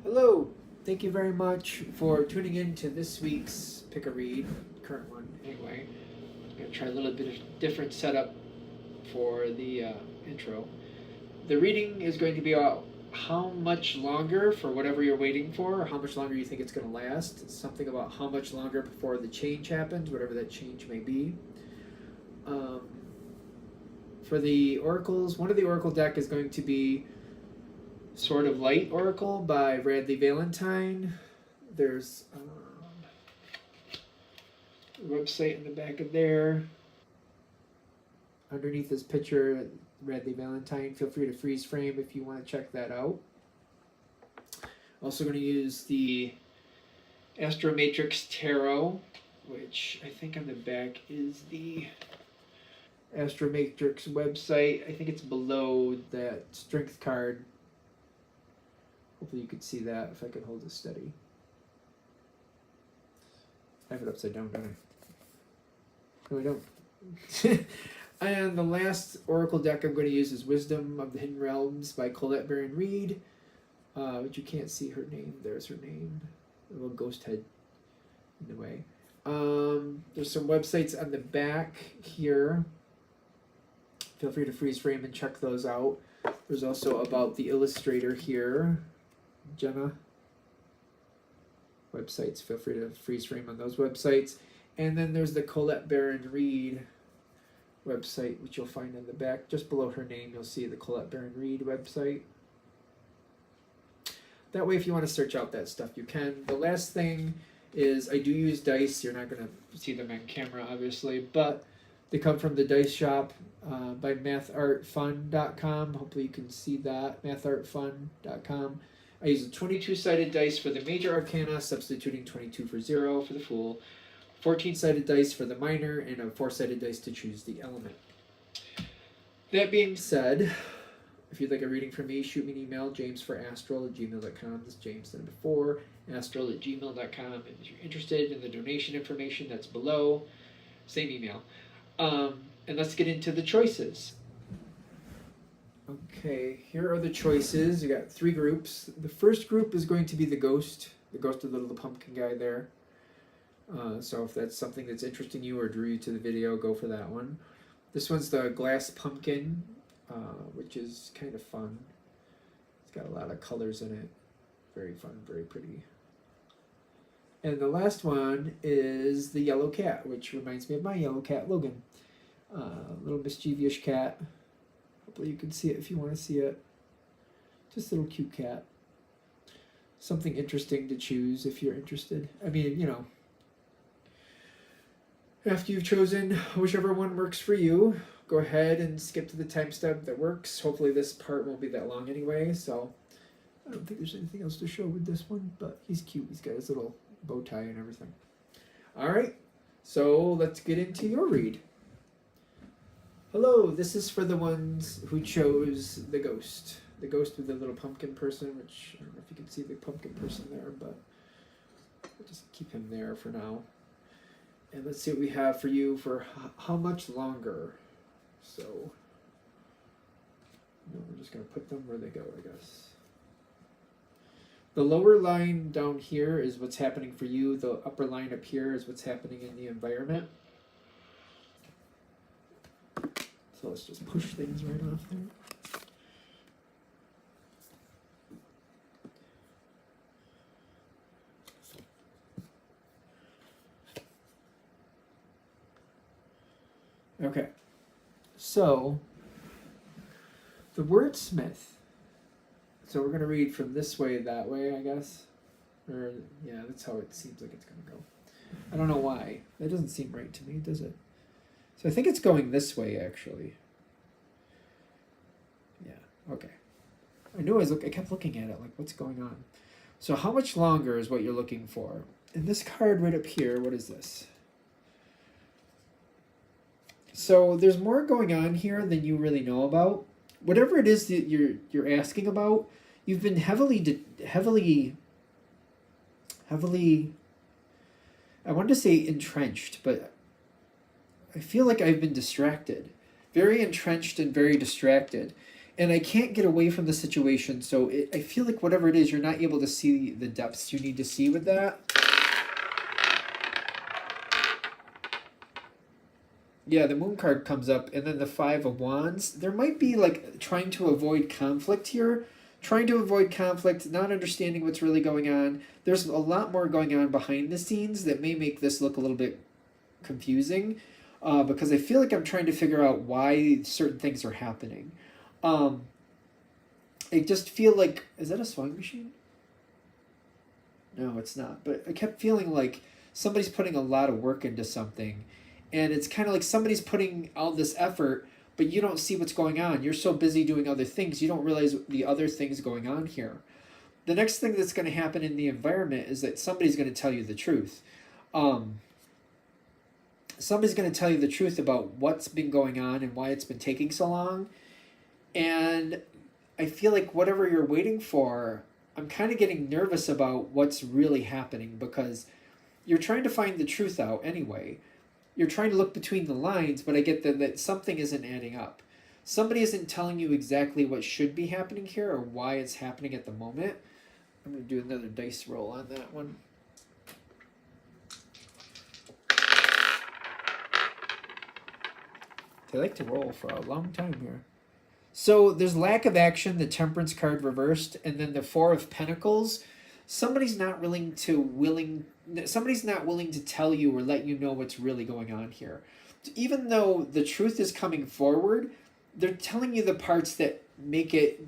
Hello, thank you very much for tuning in to this week's Pick a Read, current one anyway. I'm going to try a little bit of different setup for the intro. The reading is going to be about how much longer for whatever you're waiting for, or how much longer you think it's going to last. It's something about how much longer before the change happens, whatever that change may be. For the oracles, one of the oracle deck is going to be Sword of Light Oracle by Bradley Valentine. There's a website in the back of there. Underneath this picture, Bradley Valentine. Feel free to freeze frame if you want to check that out. Also going to use the Astromatrix Tarot, which I think on the back is the Astromatrix website. I think it's below that strength card. Hopefully you could see that if I could hold it steady. I have it upside down, don't I? No, I don't. And the last oracle deck I'm going to use is Wisdom of the Hidden Realms by Colette Baron Reed. But you can't see her name. There's her name. A little ghost head in the way. There's some websites on the back here. Feel free to freeze frame and check those out. There's also about the illustrator here, Jenna. Websites, feel free to freeze frame on those websites. And then there's the Colette Baron Reed website, which you'll find in the back. Just below her name, you'll see the Colette Baron Reed website. That way, if you want to search out that stuff, you can. The last thing is I do use dice. You're not going to see them on camera, obviously, but they come from the Dice Shop by mathartfun.com. Hopefully you can see that, mathartfun.com. I use a 22-sided dice for the major arcana, substituting 22 for 0 for the fool, 14-sided dice for the minor, and a 4-sided dice to choose the element. That being said, if you'd like a reading from me, shoot me an email, jamesforastral@gmail.com. This is James, the number 4, astral@gmail.com. And if you're interested in the donation information, that's below. Same email. And let's get into the choices. Okay, here are the choices. You got 3 groups. The first group is going to be the ghost of the little pumpkin guy there. So if that's something that's interesting you or drew you to the video, go for that one. This one's the glass pumpkin, which is kind of fun. It's got a lot of colors in it. Very fun, very pretty. And the last one is the yellow cat, which reminds me of my yellow cat, Logan. Little mischievous cat. Hopefully you can see it if you want to see it. Just a little cute cat. Something interesting to choose if you're interested. I mean, you know, after you've chosen whichever one works for you, go ahead and skip to the timestamp that works. Hopefully this part won't be that long anyway, so I don't think there's anything else to show with this one, but he's cute. He's got his little bow tie and everything. All right, so let's get into your read. Hello, this is for the ones who chose the ghost. The ghost with the little pumpkin person, which I don't know if you can see the pumpkin person there, but we'll just keep him there for now. And let's see what we have for you for how much longer. So, we're just going to put them where they go, I guess. The lower line down here is what's happening for you. The upper line up here is what's happening in the environment. So let's just push things right off there. Okay, so the wordsmith. So we're going to read from this way, that way, I guess. Or, yeah, that's how it seems like it's going to go. I don't know why. That doesn't seem right to me, does it? So I think it's going this way, actually. Yeah, okay. I kept looking at it, like, what's going on? So how much longer is what you're looking for? And this card right up here, what is this? So there's more going on here than you really know about. Whatever it is that you're asking about, you've been heavily, I wanted to say entrenched, but I feel like I've been distracted. Very entrenched and very distracted. and I can't get away from the situation. So I feel like whatever it is, you're not able to see the depths you need to see with that. Yeah, the Moon card comes up, and then the Five of Wands. There might be like trying to avoid conflict here, trying to avoid conflict, not understanding what's really going on. There's a lot more going on behind the scenes that may make this look a little bit confusing, because I feel like I'm trying to figure out why certain things are happening. I just feel like, is that a sewing machine? No, it's not. But I kept feeling like somebody's putting a lot of work into something, and it's kind of like somebody's putting all this effort, but you don't see what's going on. You're so busy doing other things, you don't realize the other things going on here. The next thing that's going to happen in the environment is that somebody's going to tell you the truth. Somebody's going to tell you the truth about what's been going on and why it's been taking so long. And I feel like whatever you're waiting for, I'm kind of getting nervous about what's really happening, because you're trying to find the truth out anyway. You're trying to look between the lines, but I get that something isn't adding up. Somebody isn't telling you exactly what should be happening here or why it's happening at the moment. I'm going to do another dice roll on that one. They like to roll for a long time here. So there's lack of action, the Temperance card reversed, and then the Four of Pentacles. Somebody's not willing to tell you or let you know what's really going on here. Even though the truth is coming forward, they're telling you the parts that make it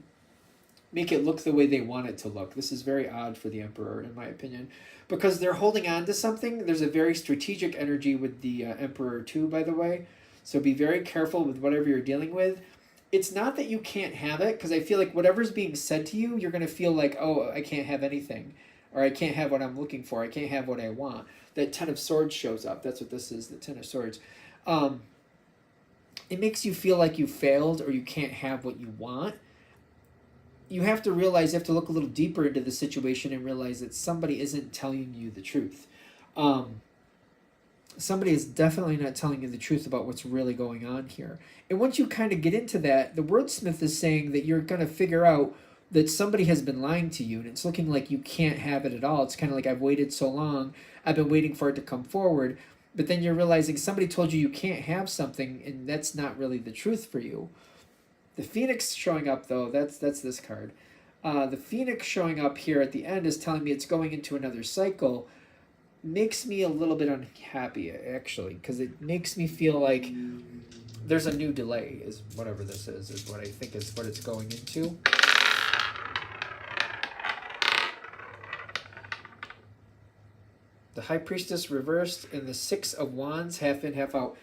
look the way they want it to look. This is very odd for the Emperor, in my opinion, because they're holding on to something. There's a very strategic energy with the Emperor too, by the way. So be very careful with whatever you're dealing with. It's not that you can't have it, because I feel like whatever's being said to you, you're going to feel like, oh, I can't have anything, or I can't have what I'm looking for, I can't have what I want. That Ten of Swords shows up. That's what this is, the Ten of Swords. It makes you feel like you failed or you can't have what you want. You have to realize, you have to look a little deeper into the situation and realize that somebody isn't telling you the truth. Somebody is definitely not telling you the truth about what's really going on here. And once you kind of get into that, the wordsmith is saying that you're going to figure out that somebody has been lying to you, and it's looking like you can't have it at all. It's kind of like, I've waited so long, I've been waiting for it to come forward, but then you're realizing somebody told you you can't have something, and that's not really the truth for you. The Phoenix showing up, though, that's this card. The Phoenix showing up here at the end is telling me it's going into another cycle. Makes me a little bit unhappy, actually, because it makes me feel like there's a new delay, is whatever this is what I think is what it's going into. The High Priestess reversed, and the Six of Wands, half in, half out.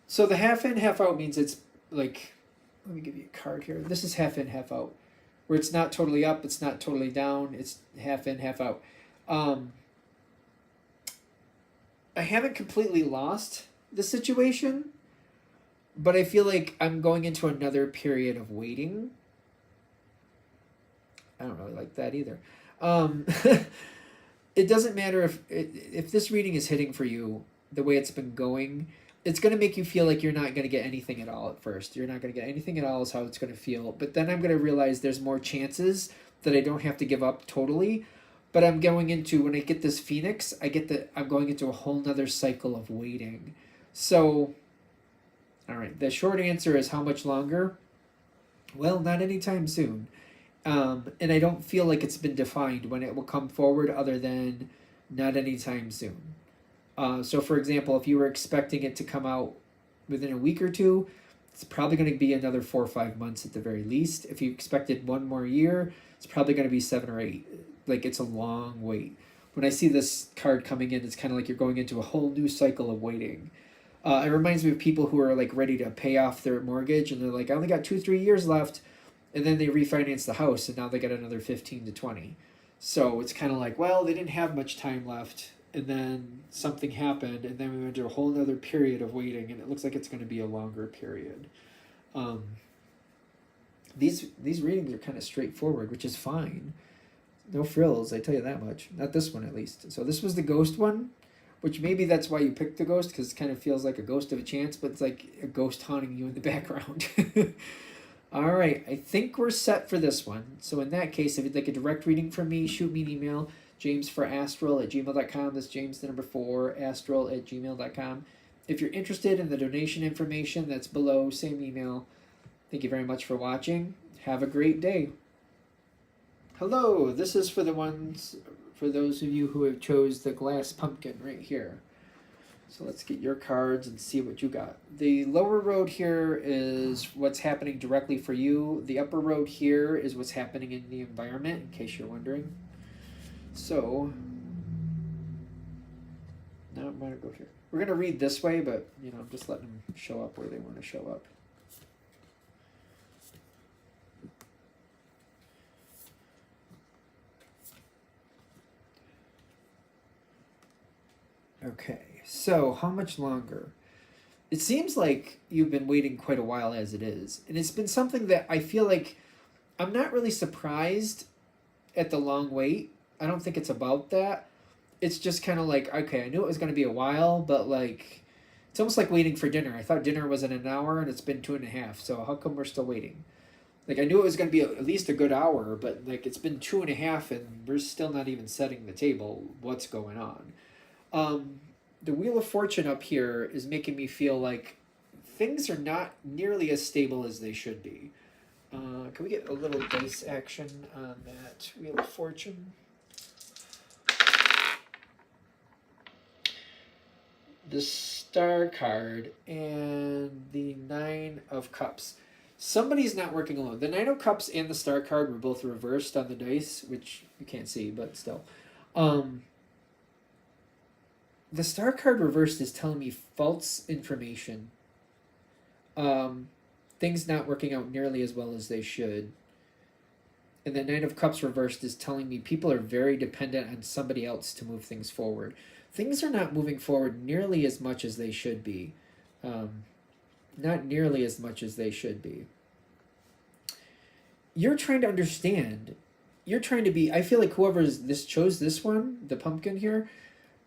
So the half in, half out means it's like, let me give you a card here. This is half in, half out, where it's not totally up, it's not totally down, it's half in, half out. I haven't completely lost the situation, but I feel like I'm going into another period of waiting. I don't really like that either. It doesn't matter if this reading is hitting for you the way it's been going. It's going to make you feel like you're not going to get anything at all at first. You're not going to get anything at all is how it's going to feel. But then I'm going to realize there's more chances that I don't have to give up totally. But I'm going into, when I get this Phoenix, I get that I'm going into a whole nother cycle of waiting. So, all right, the short answer is how much longer? Well, not anytime soon. And I don't feel like it's been defined when it will come forward, other than not anytime soon. So for example, if you were expecting it to come out within a week or two, it's probably going to be another 4 or 5 months at the very least. If you expected 1 more year, it's probably going to be 7 or 8. Like, it's a long wait. When I see this card coming in, it's kind of like you're going into a whole new cycle of waiting. It reminds me of people who are like ready to pay off their mortgage, and they're like, I only got 2-3 years left, and then they refinance the house, and now they got another 15 to 20. So it's kind of like, well, they didn't have much time left, and then something happened, and then we went to a whole other period of waiting, and it looks like it's going to be a longer period. These readings are kind of straightforward, which is fine. No frills, I tell you that much. Not this one, at least. So this was the ghost one, which maybe that's why you picked the ghost, because it kind of feels like a ghost of a chance, but it's like a ghost haunting you in the background. All right, I think we're set for this one. So in that case, if you'd like a direct reading from me, shoot me an email, jamesforastral@gmail.com. That's James the number 4, astral@gmail.com. If you're interested in the donation information, that's below, same email. Thank you very much for watching. Have a great day. Hello, this is for those of you who have chose the glass pumpkin right here. So let's get your cards and see what you got. The lower road here is what's happening directly for you. The upper road here is what's happening in the environment, in case you're wondering. So, now I'm going to go here. We're going to read this way, but, I'm just letting them show up where they want to show up. Okay. So, how much longer? It seems like you've been waiting quite a while as it is. And it's been something that I feel like I'm not really surprised at the long wait. I don't think it's about that. It's just kind of like, okay, I knew it was going to be a while, but like, it's almost like waiting for dinner. I thought dinner was in an hour and it's been 2.5. So how come we're still waiting? Like, I knew it was going to be at least a good hour, but like, it's been 2.5 and we're still not even setting the table. What's going on? The Wheel of Fortune up here is making me feel like things are not nearly as stable as they should be. Can we get a little dice action on that Wheel of Fortune? The Star card and the Nine of Cups. Somebody's not working alone. The Nine of Cups and the Star card were both reversed on the dice, which you can't see, but still. The Star card reversed is telling me false information. Things not working out nearly as well as they should. And the Nine of Cups reversed is telling me people are very dependent on somebody else to move things forward. Things are not moving forward nearly as much as they should be. Not nearly as much as they should be. You're trying to understand. You're trying to be, I feel like whoever chose this one, the pumpkin here,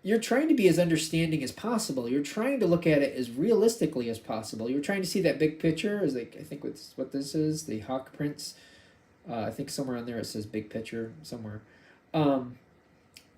you're trying to be as understanding as possible. You're trying to look at it as realistically as possible. You're trying to see that big picture, as like, I think what this is, the Hawk Prince. I think somewhere on there it says big picture somewhere.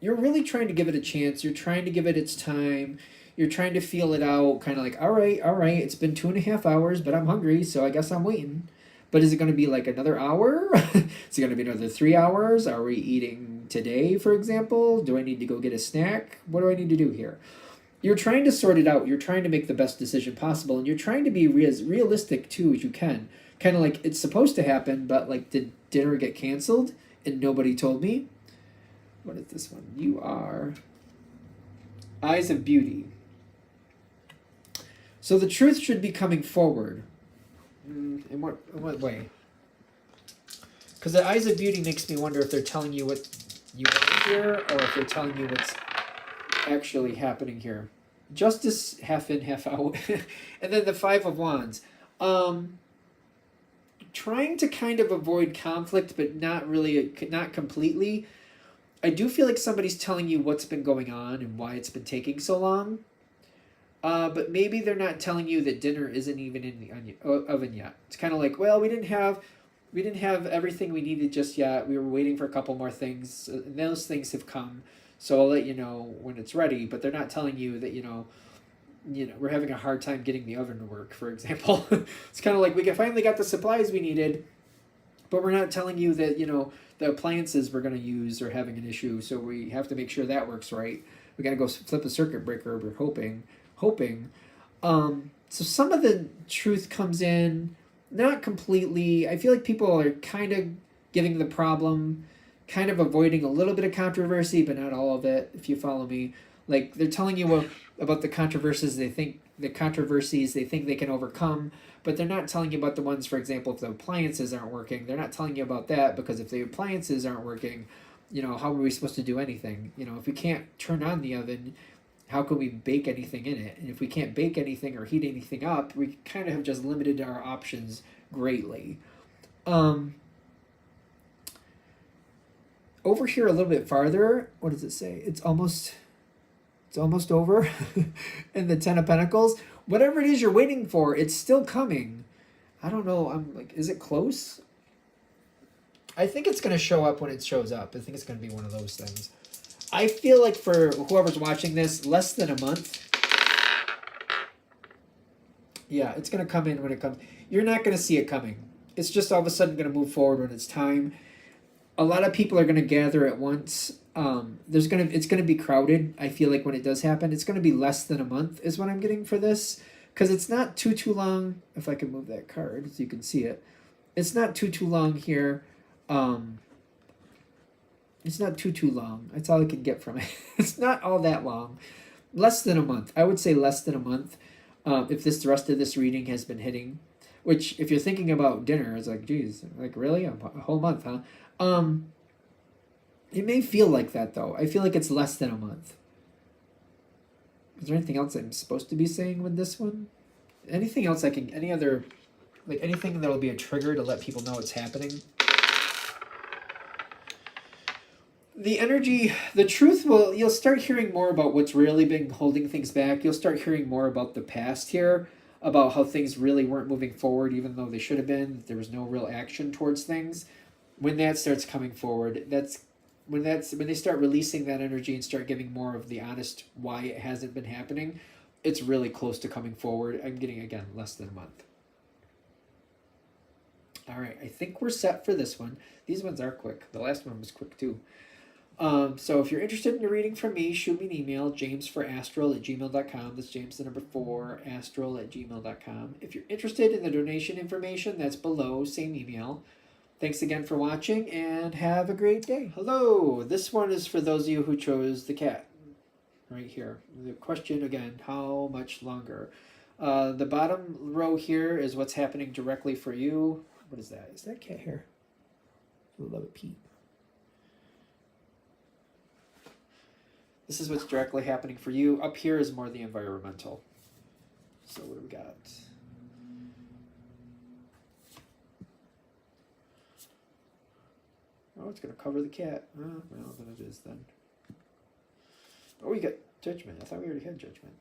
You're really trying to give it a chance. You're trying to give it its time. You're trying to feel it out, kind of like, all right, it's been 2.5 hours, but I'm hungry, so I guess I'm waiting. But is it going to be like another hour? Is it going to be another 3 hours? Are we eating today, for example? Do I need to go get a snack? What do I need to do here? You're trying to sort it out. You're trying to make the best decision possible, and you're trying to be as realistic, too, as you can. Kind of like, it's supposed to happen, but like, did dinner get canceled and nobody told me? What is this one? You are Eyes of Beauty. So the truth should be coming forward. In what way? Because the Eyes of Beauty makes me wonder if they're telling you what you want here, or if they're telling you what's actually happening here. Justice, half in, half out. And then the Five of Wands. Trying to kind of avoid conflict, but not completely. I do feel like somebody's telling you what's been going on and why it's been taking so long. But maybe they're not telling you that dinner isn't even in the oven yet. It's kind of like, well, we didn't have everything we needed just yet. We were waiting for a couple more things. And those things have come, so I'll let you know when it's ready. But they're not telling you that we're having a hard time getting the oven to work, for example. It's kind of like we finally got the supplies we needed, but we're not telling you that the appliances we're going to use are having an issue. So we have to make sure that works right. We got to go flip a circuit breaker. We're hoping. So some of the truth comes in, not completely. I feel like people are kind of giving the problem, kind of avoiding a little bit of controversy, but not all of it, if you follow me. Like, they're telling you about the controversies they think they can overcome, but they're not telling you about the ones, for example, if the appliances aren't working. They're not telling you about that, because if the appliances aren't working, how are we supposed to do anything? If we can't turn on the oven, how can we bake anything in it? And if we can't bake anything or heat anything up, we kind of have just limited our options greatly. Over here a little bit farther, what does it say? It's almost over. And the Ten of Pentacles. Whatever it is you're waiting for, it's still coming. I don't know. I'm like, is it close? I think it's going to show up when it shows up. I think it's going to be one of those things. I feel like for whoever's watching this, less than a month. Yeah, it's going to come in when it comes. You're not going to see it coming. It's just all of a sudden going to move forward when it's time. A lot of people are going to gather at once. It's going to be crowded. I feel like when it does happen, it's going to be less than a month is what I'm getting for this, because it's not too long. If I can move that card so you can see it, it's not too long here. It's not too long. That's all I can get from it. It's not all that long. Less than a month. I would say less than a month. If the rest of this reading has been hitting, which if you're thinking about dinner, it's like, geez, like really a whole month, huh? It may feel like that though. I feel like it's less than a month. Is there anything else I'm supposed to be saying with this one? Anything else any other, like anything that will be a trigger to let people know it's happening? The energy, the truth you'll start hearing more about what's really been holding things back. You'll start hearing more about the past here, about how things really weren't moving forward, even though they should have been. There was no real action towards things. When that starts coming forward, when they start releasing that energy and start giving more of the honest why it hasn't been happening, it's really close to coming forward. I'm getting, again, less than a month. All right, I think we're set for this one. These ones are quick. The last one was quick too. So if you're interested in a reading from me, shoot me an email, jamesforastral@gmail.com. That's James, the number 4, astral@gmail.com. If you're interested in the donation information, that's below, same email. Thanks again for watching, and have a great day. Hello, this one is for those of you who chose the cat, right here. The question again, how much longer? The bottom row here is what's happening directly for you. What is that? Is that cat hair? I love it, Pete. This is what's directly happening for you. Up here is more the environmental. So what do we got? Oh, it's going to cover the cat. Oh, well, then it is then. Oh, we got judgment. I thought we already had judgment.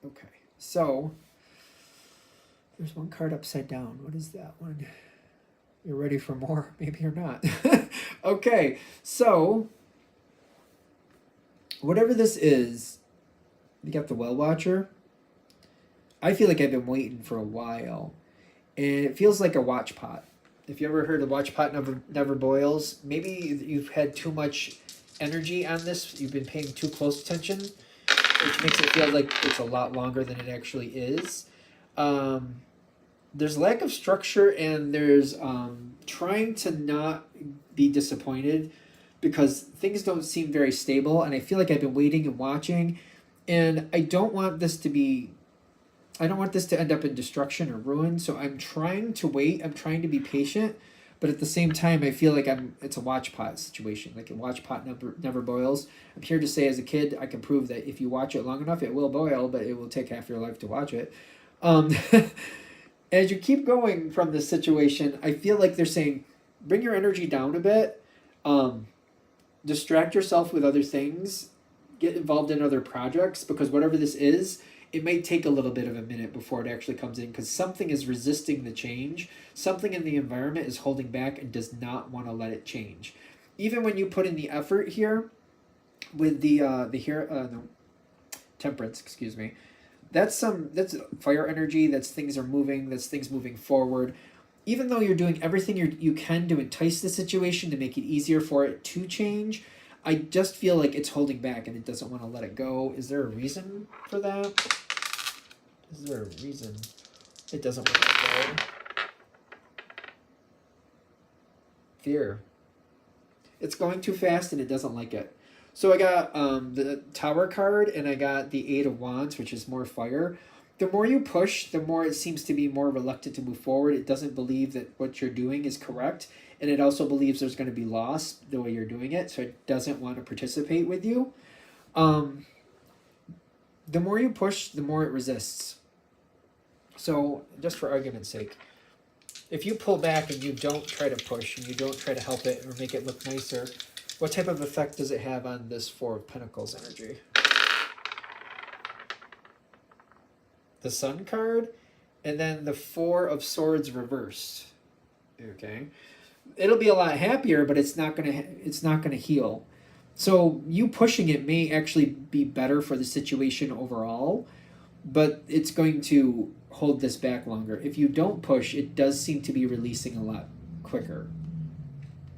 Okay, so there's one card upside down. What is that one? You're ready for more? Maybe you're not. Okay, so whatever this is, you got the Well Watcher. I feel like I've been waiting for a while, and it feels like a watch pot. If you ever heard of watch pot never boils, maybe you've had too much energy on this. You've been paying too close attention, which makes it feel like it's a lot longer than it actually is. There's lack of structure, and there's trying to not be disappointed because things don't seem very stable, and I feel like I've been waiting and watching, and I don't want this to end up in destruction or ruin, so I'm trying to wait. I'm trying to be patient, but at the same time, I feel like it's a watch pot situation. Like a watch pot never boils. I'm here to say, as a kid, I can prove that if you watch it long enough, it will boil, but it will take half your life to watch it. As you keep going from this situation, I feel like they're saying, bring your energy down a bit, distract yourself with other things, get involved in other projects, because whatever this is, it may take a little bit of a minute before it actually comes in, because something is resisting the change. Something in the environment is holding back and does not want to let it change. Even when you put in the effort here with the temperance, excuse me, that's fire energy, that's things are moving, that's things moving forward. Even though you're doing everything you can to entice the situation to make it easier for it to change, I just feel like it's holding back and it doesn't want to let it go. Is there a reason for that? Is there a reason it doesn't want to let go? Fear. It's going too fast and it doesn't like it. So I got the Tower card, and I got the 8 of Wands, which is more fire. The more you push, the more it seems to be more reluctant to move forward. It doesn't believe that what you're doing is correct, and it also believes there's going to be loss the way you're doing it, so it doesn't want to participate with you. The more you push, the more it resists. So just for argument's sake, if you pull back and you don't try to push and you don't try to help it or make it look nicer, What type of effect does it have on this Four of Pentacles energy? The Sun card, and then the Four of Swords reversed. Okay, it'll be a lot happier, but it's not gonna heal. So you pushing it may actually be better for the situation overall, but it's going to hold this back longer. If you don't push, it does seem to be releasing a lot quicker.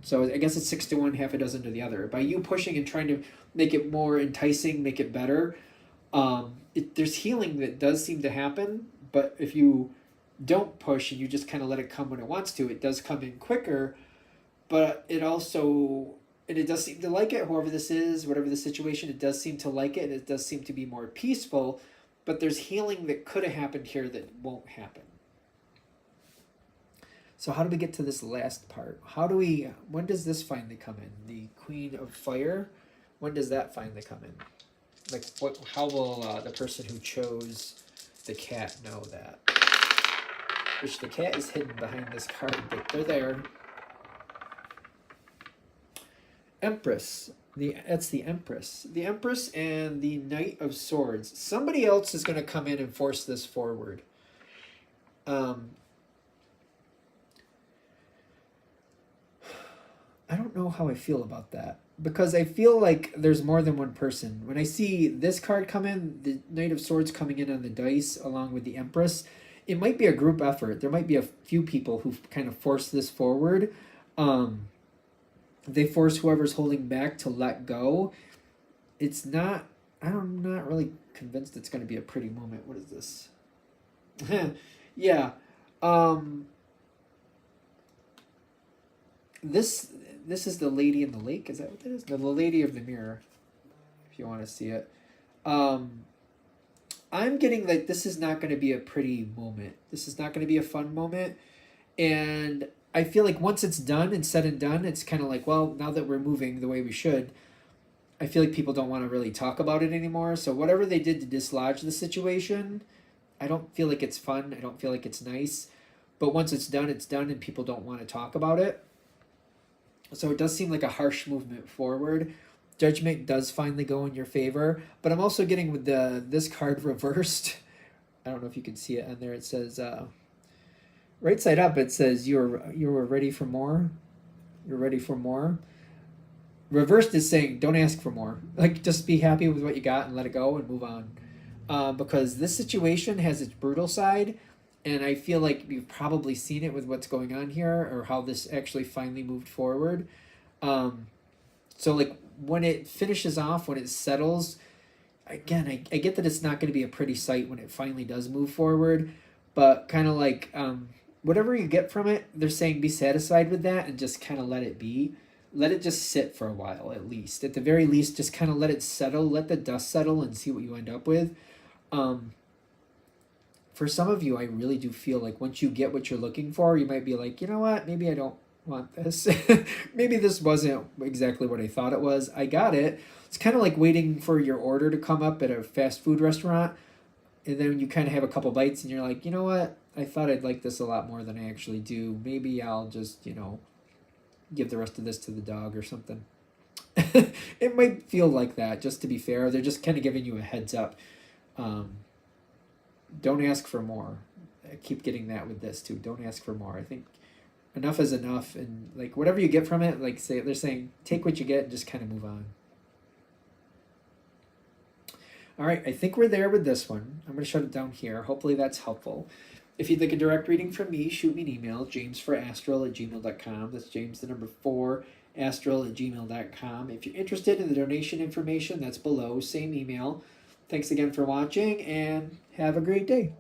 So I guess it's 6 to 1, half a dozen to the other. By you pushing and trying to make it more enticing, make it better, there's healing that does seem to happen. But if you don't push and you just kind of let it come when it wants to, it does come in quicker. But it also, and it does seem to like it, whoever this is, whatever the situation, it does seem to like it, and it does seem to be more peaceful. But there's healing that could have happened here that won't happen. So how do we get to this last part? When does this finally come in? The Queen of Fire? When does that finally come in? Like, how will the person who chose the cat know that? Which the cat is hidden behind this card, but they're there. Empress. That's the Empress. The Empress and the Knight of Swords. Somebody else is going to come in and force this forward. I don't know how I feel about that, because I feel like there's more than one person. When I see this card come in, the Knight of Swords coming in on the dice along with the Empress, it might be a group effort. There might be a few people who kind of force this forward. They force whoever's holding back to let go. I'm not really convinced it's going to be a pretty moment. What is this? Yeah. This is the Lady in the Lake. Is that what that is? No, the Lady of the Mirror, if you want to see it. I'm getting like this is not going to be a pretty moment. This is not going to be a fun moment. And I feel like once it's done and said and done, it's kind of like, well, now that we're moving the way we should, I feel like people don't want to really talk about it anymore. So whatever they did to dislodge the situation, I don't feel like it's fun. I don't feel like it's nice. But once it's done, and people don't want to talk about it. So it does seem like a harsh movement forward. Judgment does finally go in your favor. But I'm also getting with this card reversed. I don't know if you can see it on there. It says, right side up, it says, you were ready for more. You're ready for more. Reversed is saying, don't ask for more. Like, just be happy with what you got and let it go and move on. Because this situation has its brutal side. And I feel like you've probably seen it with what's going on here, or how this actually finally moved forward. So like when it finishes off, when it settles, again, I get that it's not going to be a pretty sight when it finally does move forward, but kind of like whatever you get from it, they're saying be satisfied with that and just kind of let it be. Let it just sit for a while, at least. At the very least, just kind of let it settle, let the dust settle, and see what you end up with. For some of you, I really do feel like once you get what you're looking for, you might be like, you know what, maybe I don't want this. Maybe this wasn't exactly what I thought it was. I got it. It's kind of like waiting for your order to come up at a fast food restaurant, and then you kind of have a couple bites and you're like, you know what, I thought I'd like this a lot more than I actually do. Maybe I'll just, give the rest of this to the dog or something. It might feel like that, just to be fair. They're just kind of giving you a heads up. Don't ask for more. I keep getting that with this too. Don't ask for more. I think enough is enough, and like whatever you get from it, like they're saying, take what you get and just kind of move on. All right, I think we're there with this one. I'm going to shut it down here. Hopefully that's helpful. If you'd like a direct reading from me, shoot me an email, jamesforastral@gmail.com. That's James, the number 4, astral@gmail.com. If you're interested in the donation information, that's below, same email. Thanks again for watching, and have a great day.